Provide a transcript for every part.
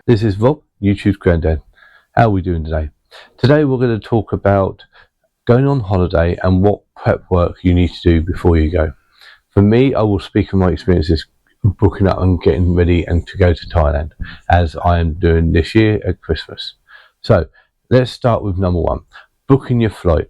This is Rob, YouTube's Granddad. How are we doing today? Today we're going to talk about going on holiday and what prep work you need to do before you go. For me, I will speak of my experiences booking up and getting ready and to go to Thailand, as I am doing this year at Christmas. So let's start with number one, booking your flight.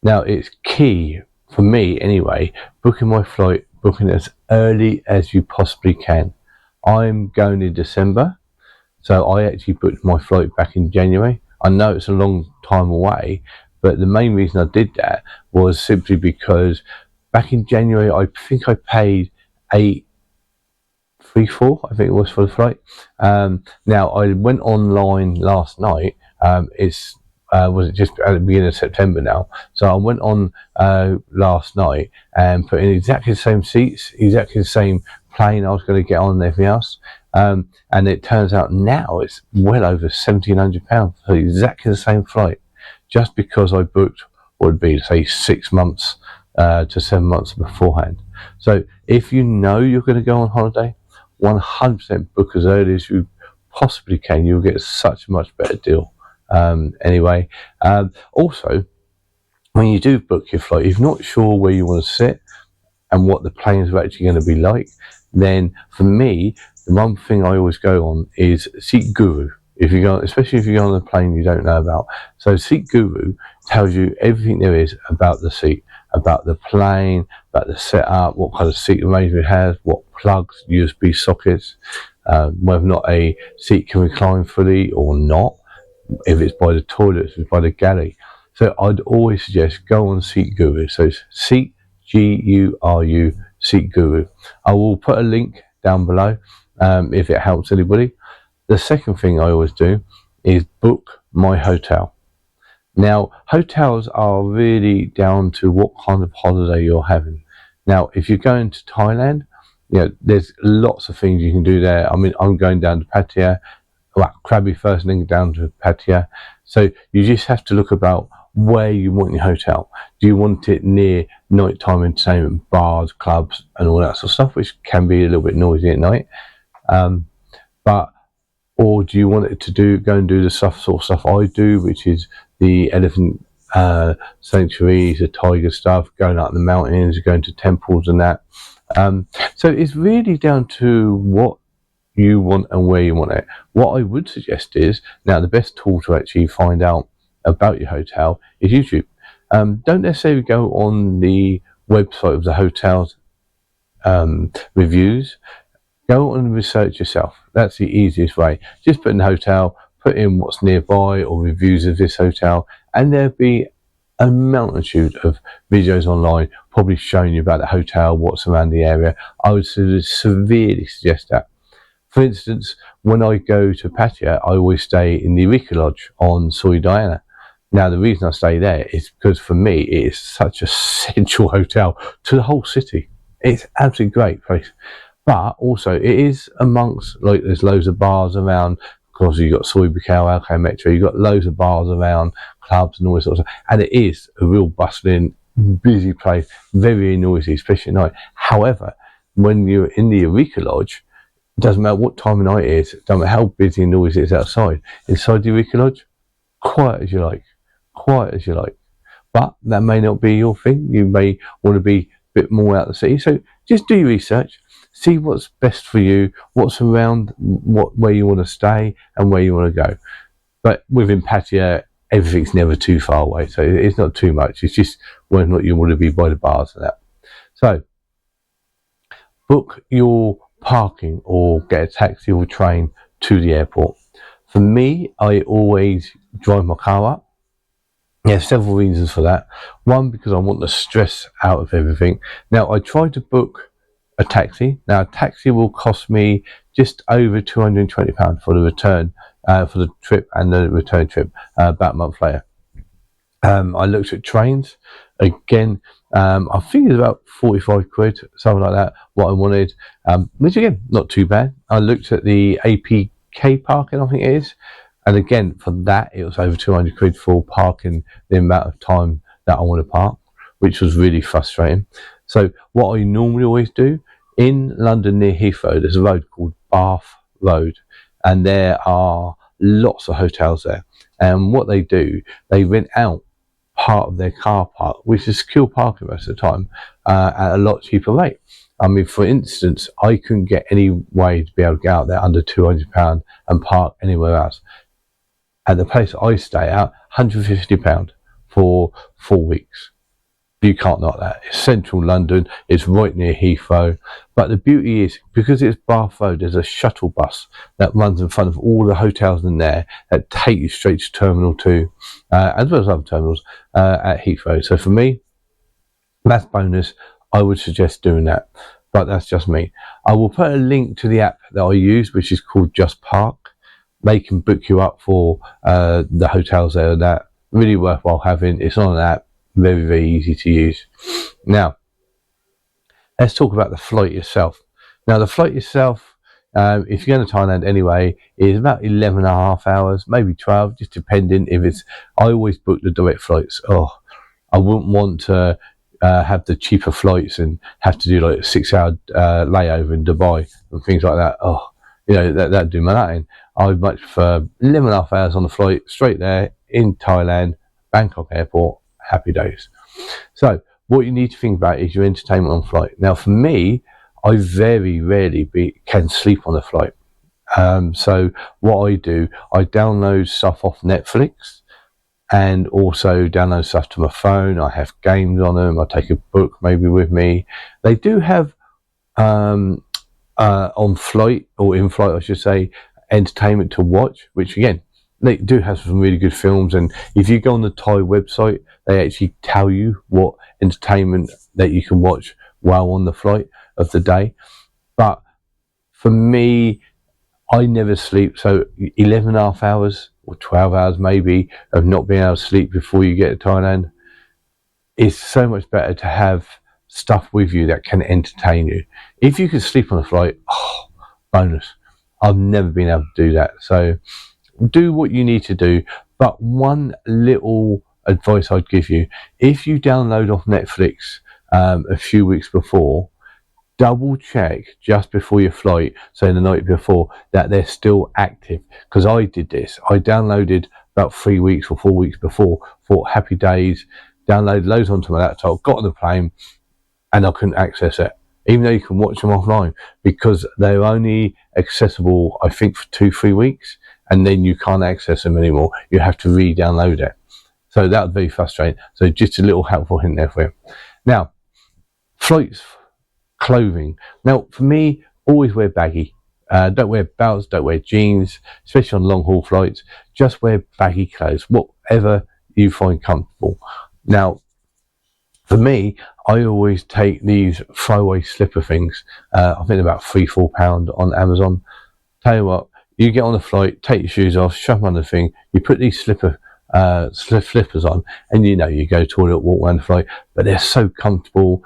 Now it's key, for me anyway, booking my flight, booking as early as you possibly can. I'm going in December. So I actually booked my flight back in January. I know it's a long time away, but the main reason I did that was simply because back in January, I think I paid $834, I think it was, for the flight. Now I went online last night. Was it just at the beginning of September now? So I went on last night and put in exactly the same seats, exactly the same plane I was going to get on and everything else. And it turns out now it's well over £1,700 for exactly the same flight, just because I booked what would be, say, 6 months to 7 months beforehand. So if you know you're going to go on holiday, 100% book as early as you possibly can. You'll get such a much better deal. Anyway, also, when you do book your flight, if you're not sure where you want to sit and what the planes are actually going to be like, then for me, the one thing I always go on is Seat Guru. If you go, especially if you go on a plane you don't know about. So Seat Guru tells you everything there is about the seat, about the plane, about the setup, what kind of seat arrangement it has, what plugs, USB sockets, whether or not a seat can recline fully or not, if it's by the toilet, if it's by the galley. So I'd always suggest go on Seat Guru. So it's Seat Guru, Seat Guru. I will put a link down below if it helps anybody. The second thing I always do is book my hotel. Now, hotels are really down to what kind of holiday you're having. Now, if you're going to Thailand, you know, there's lots of things you can do there. I mean, I'm going down to Pattaya, Krabi first, and then down to Pattaya. So you just have to look about where you want your hotel. Do you want it near nighttime entertainment, bars, clubs, and all that sort of stuff, which can be a little bit noisy at night? Or do you want it to go and do the sort of stuff I do, which is the elephant sanctuaries, the tiger stuff, going up the mountains, going to temples and that. So it's really down to what you want and where you want it. What I would suggest is, now the best tool to actually find out about your hotel is YouTube. Don't necessarily go on the website of the hotel's reviews. Go and research yourself. That's the easiest way. Just put in the hotel, put in what's nearby or reviews of this hotel, and there'll be a multitude of videos online probably showing you about the hotel, what's around the area. I would severely suggest that. For instance, when I go to Pattaya, I always stay in the Eureka Lodge on Soy Diana. Now, the reason I stay there is because for me, it is such a central hotel to the whole city. It's absolutely great place. But also, it is amongst, like, there's loads of bars around. Of course, you've got Soy Bukel, Alco Metro, you've got loads of bars around, clubs and all this sort of stuff. And it is a real bustling, busy place, very noisy, especially at night. However, when you're in the Eureka Lodge, it doesn't matter what time of night it is, it doesn't matter how busy and noisy it is outside. Inside the Eureka Lodge, quiet as you like. Quiet as you like. But that may not be your thing. You may want to be a bit more out of the city. So just do your research. See what's best for you, what's around, where you want to stay and where you want to go. But within Pattaya, everything's never too far away, so it's not too much. It's just whether or not you want to be by the bars and that. So book your parking or get a taxi or train to the airport. For me, I always drive my car up. There's several reasons for that. One, because I want the stress out of everything. Now, I try to book a taxi. Now, a taxi will cost me just over £220 for the return, for the trip and the return trip, about a month later. I looked at trains. Again, I think it's about 45 quid, something like that, what I wanted, which again, not too bad. I looked at the APK parking, I think it is, and again, for that, it was over 200 quid for parking the amount of time that I want to park, which was really frustrating. So what I normally always do, in London near Heathrow, there's a road called Bath Road, and there are lots of hotels there. And what they do, they rent out part of their car park, which is secure parking most of the time, at a lot cheaper rate. I mean, for instance, I couldn't get any way to be able to get out there under £200 and park anywhere else. At the place I stay at, £150 for 4 weeks. You can't knock that. It's central London, it's right near Heathrow. But the beauty is, because it's Bath Road, there's a shuttle bus that runs in front of all the hotels in there that take you straight to Terminal 2, as well as other terminals at Heathrow. So for me, that's bonus. I would suggest doing that, but that's just me. I will put a link to the app that I use, which is called Just Park. They can book you up for the hotels there and that. Really worthwhile having. It's on an app. Very, very easy to use. Now, let's talk about the flight itself. Now, the flight itself, if you're going to Thailand anyway, is about 11 and a half hours, maybe 12, just depending if it's... I always book the direct flights. I wouldn't want to have the cheaper flights and have to do like a 6-hour layover in Dubai and things like that. That'd do my nutting. I would much prefer 11 and a half hours on the flight, straight there in Thailand, Bangkok airport. Happy days. So what you need to think about is your entertainment on flight. Now for me, I very rarely can sleep on a flight. So what I do, I download stuff off Netflix and also download stuff to my phone. I have games on them. I take a book maybe with me. They do have on flight, or in flight I should say, entertainment to watch, which again, they do have some really good films, and if you go on the Thai website, they actually tell you what entertainment that you can watch while on the flight of the day. But for me, I never sleep, so 11 and a half hours or 12 hours maybe of not being able to sleep before you get to Thailand, it's so much better to have stuff with you that can entertain you. If you can sleep on a flight, bonus. I've never been able to do that. So do what you need to do. But one little advice I'd give you, if you download off Netflix a few weeks before, double check just before your flight, so the night before, that they're still active. Because I did this. I downloaded about 3 weeks or 4 weeks before, thought happy days, downloaded loads onto my laptop, got on the plane, and I couldn't access it. Even though you can watch them offline, because they're only accessible, I think, for 2-3 weeks, and then you can't access them anymore. You have to re-download it. So that would be frustrating. So just a little helpful hint there for you. Now, flights, clothing. Now, for me, always wear baggy. Don't wear belts, don't wear jeans, especially on long haul flights. Just wear baggy clothes, whatever you find comfortable. Now, for me, I always take these throwaway slipper things. I think they're about £3-4 on Amazon. Tell you what, you get on the flight, take your shoes off, shove them on the thing, you put these slippers on, and you go to the toilet, walk around the flight, but they're so comfortable,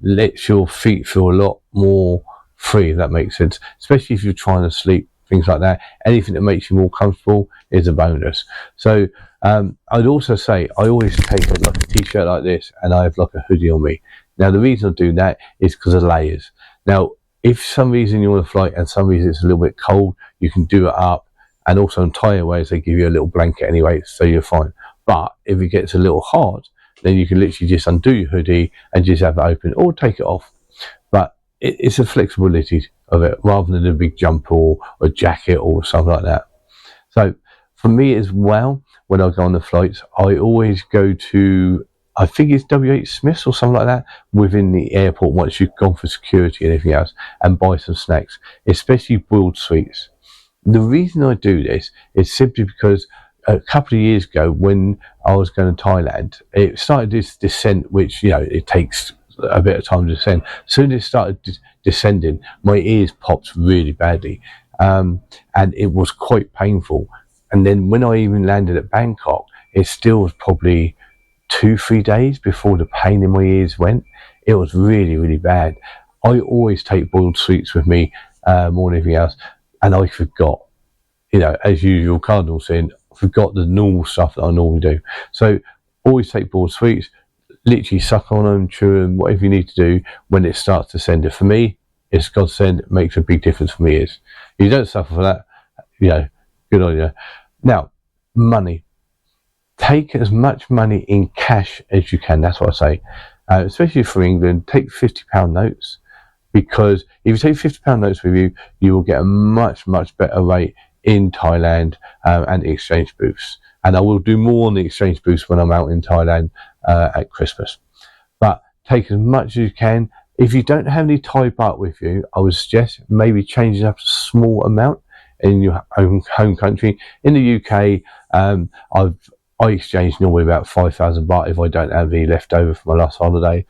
lets your feet feel a lot more free, if that makes sense, especially if you're trying to sleep, things like that. Anything that makes you more comfortable is a bonus. So I'd also say I always take like a t-shirt like this, and I have like a hoodie on me. Now the reason I do that is because of layers. Now if for some reason you're on a flight and some reason it's a little bit cold, you can do it up. And also on Thai Airways, they give you a little blanket anyway, so you're fine. But if it gets a little hot, then you can literally just undo your hoodie and just have it open, or take it off. But it's a flexibility of it, rather than a big jumper or a jacket or something like that. So for me as well, when I go on the flights, I always go to, I think it's WH Smith's or something like that, within the airport once you've gone for security and everything else, and buy some snacks, especially boiled sweets. The reason I do this is simply because a couple of years ago, when I was going to Thailand, it started this descent, which, it takes a bit of time to descend. As soon as it started descending, my ears popped really badly, and it was quite painful. And then when I even landed at Bangkok, it still was probably 2-3 days before the pain in my ears went. It was really, really bad. I always take boiled sweets with me more than anything else, and I forgot, as usual, cardinal sin, forgot the normal stuff that I normally do. So always take boiled sweets, literally suck on them, chew them, whatever you need to do when it starts to send it. For me, it's godsend. It makes a big difference for me. Is you don't suffer for that, good on you. Now, money. Take as much money in cash as you can. That's what I say. Especially for England, take £50 notes, because if you take £50 notes with you, you will get a much, much better rate in Thailand and the exchange booths. And I will do more on the exchange booths when I'm out in Thailand at Christmas. But take as much as you can. If you don't have any Thai baht with you, I would suggest maybe changing up a small amount in your own home country. In the UK, I exchange normally about 5,000 baht if I don't have any left over from my last holiday.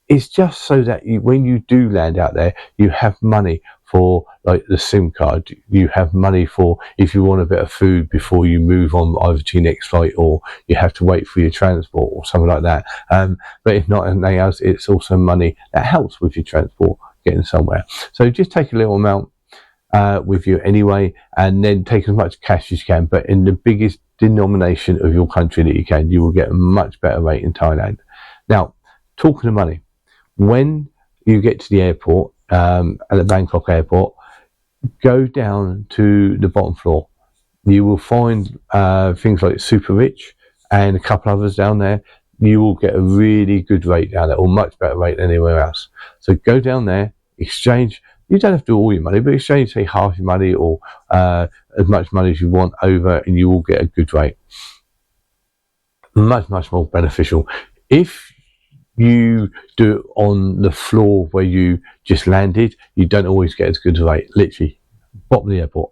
It's just so that when you do land out there, you have money for like the SIM card. You have money for if you want a bit of food before you move on either to your next flight, or you have to wait for your transport or something like that. But if not anything else, it's also money that helps with your transport getting somewhere. So just take a little amount with you anyway, and then take as much cash as you can, but in the biggest denomination of your country that you can. You will get a much better rate in Thailand. Now, talking of money, when you get to the airport, at the Bangkok airport, go down to the bottom floor. You will find things like Super Rich and a couple others down there. You will get a really good rate down there, or much better rate than anywhere else. So go down there, exchange. You don't have to do all your money, but exchange, say, half your money or as much money as you want over, and you will get a good rate. Much, much more beneficial. If you do it on the floor where you just landed, you don't always get as good a rate. Literally, bottom of the airport,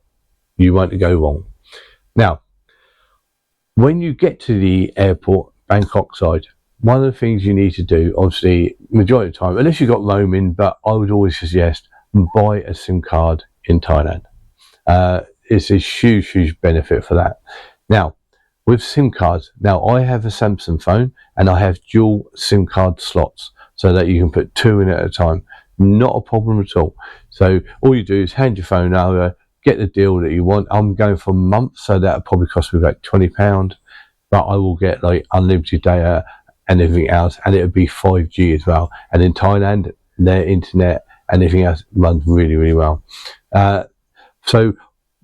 you won't go wrong. Now, when you get to the airport, Bangkok side, one of the things you need to do, obviously, majority of the time, unless you've got roaming, but I would always suggest buy a SIM card in Thailand. It's a huge, huge benefit for that. Now, with SIM cards, now I have a Samsung phone and I have dual SIM card slots so that you can put two in at a time. Not a problem at all. So all you do is hand your phone over, get the deal that you want. I'm going for a month, so that'll probably cost me about £20, but I will get like unlimited data and everything else, and it'll be 5G as well. And in Thailand, their internet and everything else runs really, really well. So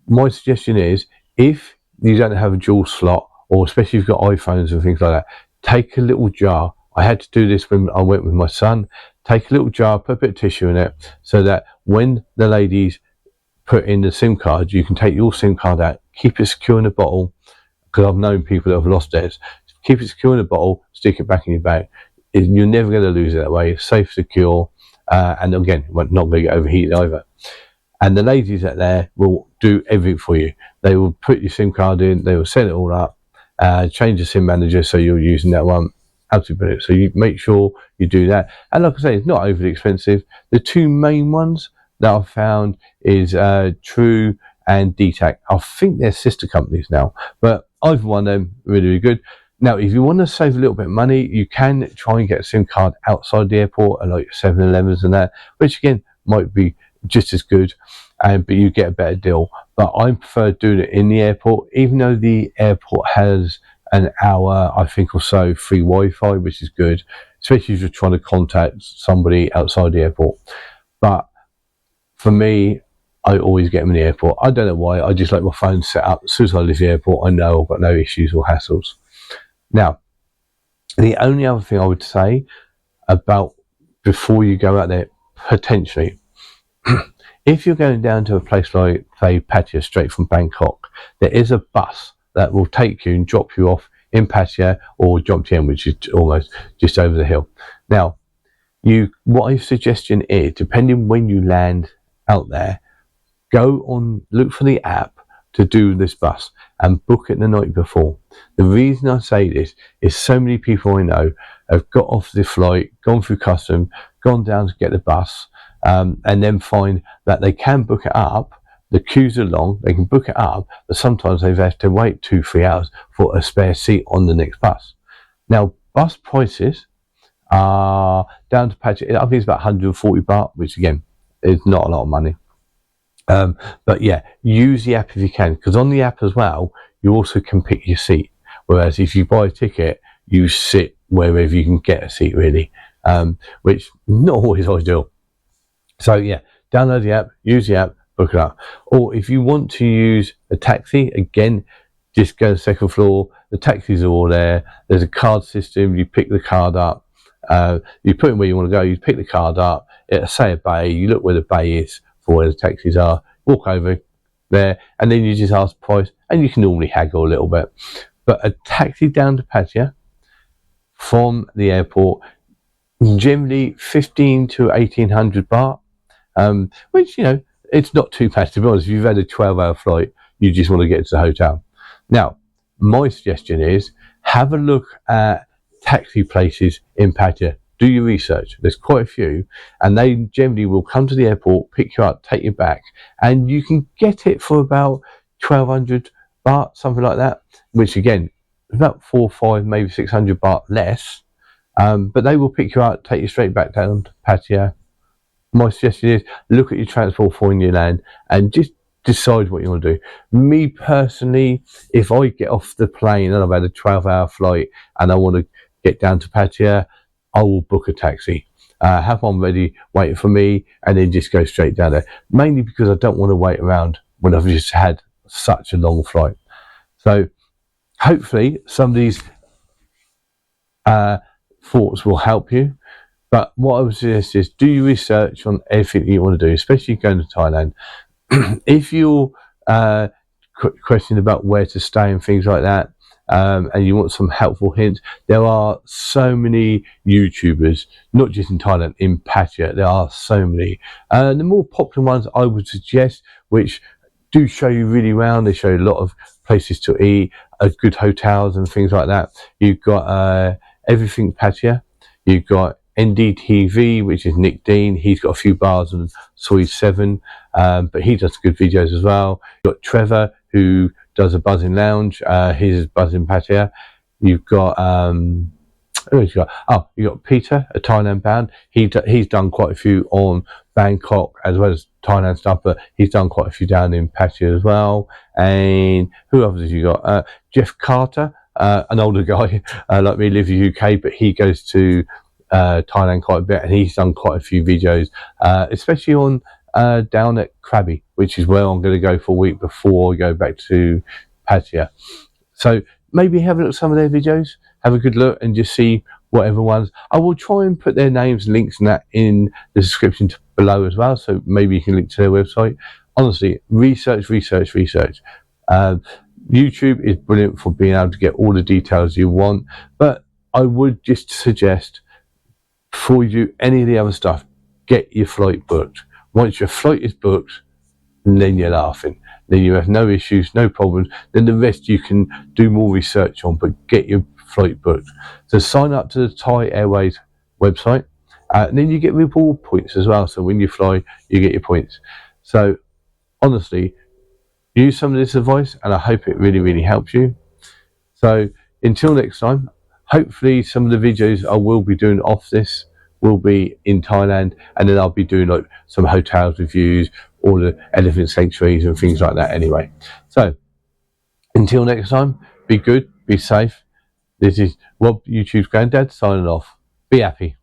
my suggestion is, if you don't have a dual slot, or especially if you've got iPhones and things like that, take a little jar. I had to do this when I went with my son. Take a little jar, put a bit of tissue in it, so that when the ladies put in the SIM card, you can take your SIM card out, keep it secure in a bottle, because I've known people that have lost theirs. Keep it secure in a bottle, stick it back in your bag. You're never going to lose it that way. It's safe, secure, and again, not going to get overheated either. And the ladies out there will do everything for you. They will put your SIM card in, they will set it all up, change the SIM manager so you're using that one. Absolutely brilliant. So you make sure you do that. And like I say, it's not overly expensive. The two main ones that I've found is True and DTAC. I think they're sister companies now, but either one of them really, really good. Now, if you want to save a little bit of money, you can try and get a SIM card outside the airport, like 7-Elevens and that, which again might be just as good, but you get a better deal. But I prefer doing it in the airport, even though the airport has an hour, I think, or so free Wi-Fi, which is good, especially if you're trying to contact somebody outside the airport. But for me, I always get them in the airport. I don't know why. I just like my phone set up. As soon as I leave the airport, I know I've got no issues or hassles. Now, the only other thing I would say about before you go out there, potentially, if you're going down to a place like, say, Pattaya, straight from Bangkok, there is a bus that will take you and drop you off in Pattaya or Jomtien, which is almost just over the hill. Now, what my suggestion is, depending when you land out there, look for the app to do this bus and book it the night before. The reason I say this is so many people I know have got off the flight, gone through custom, gone down to get the bus, and then find that they can book it up. The queues are long, they can book it up, but sometimes they have to wait 2-3 hours for a spare seat on the next bus. Now, bus prices are down to Pattaya, I think it's about 140 baht, which again is not a lot of money. But yeah, use the app if you can, because on the app as well, you also can pick your seat. Whereas if you buy a ticket, you sit wherever you can get a seat, really, which not always ideal. So yeah, download the app, use the app, book it up. Or if you want to use a taxi, again, just go to the second floor. The taxis are all there. There's a card system. You pick the card up. You put in where you want to go. You pick the card up. It'll say a bay. You look where the bay is for where the taxis are. Walk over there, and then you just ask the price, and you can normally haggle a little bit. But a taxi down to Pattaya from the airport, generally 15 to 1800 baht, which, you know, it's not too bad, to be honest. If you've had a 12-hour flight, you just want to get to the hotel. Now, my suggestion is have a look at taxi places in Pattaya. Do your research. There's quite a few, and they generally will come to the airport, pick you up, take you back, and you can get it for about 1200 baht, something like that, which again, about 4, 5, maybe 600 baht less. But they will pick you up, take you straight back down to Pattaya. My suggestion is look at your transport for when you land and just decide what you want to do. Me personally, if I get off the plane and I've had a 12-hour flight and I want to get down to Pattaya, I will book a taxi, have one ready, waiting for me, and then just go straight down there. Mainly because I don't want to wait around when I've just had such a long flight. So hopefully some of these thoughts will help you. But what I would suggest is do your research on everything you want to do, especially going to Thailand. If you're questioning about where to stay and things like that, and you want some helpful hints, there are so many YouTubers, not just in Thailand, in Pattaya. There are so many. The more popular ones I would suggest, which do show you really around. They show you a lot of places to eat, good hotels and things like that. You've got Everything Pattaya. You've got NDTV, which is Nick Dean. He's got a few bars on Soy 7, but he does good videos as well. You've got Trevor, who does a Buzzing Lounge. His is Buzzing Pattaya. You've got you've got Peter, a Thailand bound. He's done quite a few on Bangkok as well as Thailand stuff, but he's done quite a few down in Pattaya as well. And who else have you got? Jeff Carter, an older guy like me, lives in the UK, but he goes to Thailand quite a bit, and he's done quite a few videos, especially on down at Krabi, which is where I'm going to go for a week before I go back to Pattaya. So maybe have a look at some of their videos, have a good look, and just see whatever ones. I will try and put their names, links, and that in the description below as well, so maybe you can link to their website. Honestly, research. YouTube is brilliant for being able to get all the details you want, but I would just suggest before you do any of the other stuff, get your flight booked. Once your flight is booked, then you're laughing. Then you have no issues, no problems. Then the rest you can do more research on, but get your flight booked. So sign up to the Thai Airways website, and then you get reward points as well. So when you fly, you get your points. So honestly, use some of this advice, and I hope it really, really helps you. So until next time, hopefully some of the videos I will be doing off this will be in Thailand, and then I'll be doing like some hotels reviews, all the elephant sanctuaries and things like that anyway. So until next time, be good, be safe. This is Rob, YouTube's granddad, signing off. Be happy.